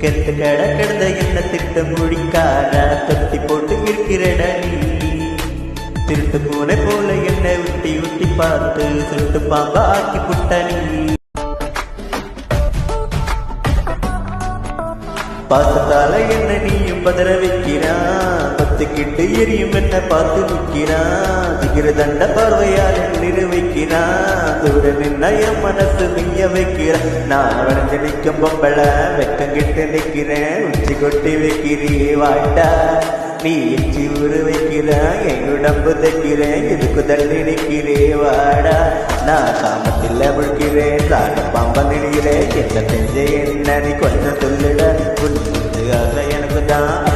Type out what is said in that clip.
கெட்டு கிடந்த என்ன திட்டம் முடிக்கார தொத்தி போட்டு இருக்கிறட நீ திருட்டு பூனை போல என்ன உட்டி உட்டி பார்த்து சுட்டு பாம்பா ஆக்கி புட்ட நீ பார்த்ததால என்ன நீயும் பதற வைக்கிறான் பத்துக்கிட்டு எரியும் என்ன பார்த்து நிற்கிறான் திகிர தண்ட பார்வையால் நிறு வைக்கிறான் தூர நின்ன என் மனசு நீய வைக்கிறான் நான் வளைஞ்சு நிற்கும் பொம்பளை வெக்கங்கிட்டு நிற்கிறேன் உச்சி கொட்டி வைக்கிறீ வாட்டா நீ எச்சி ஊறு வைக்கிறான் என் உடம்பு தைக்கிறேன் இதுக்கு தள்ளி நிற்கிறே வாடா நான் காமத்தில் முழுக்கிறேன் சாட்ட பாம்பா நினைக்கிறேன் என்ன செஞ்ச என்ன நீ கொஞ்சம் சொல்லிட உன் எனக்கு தான்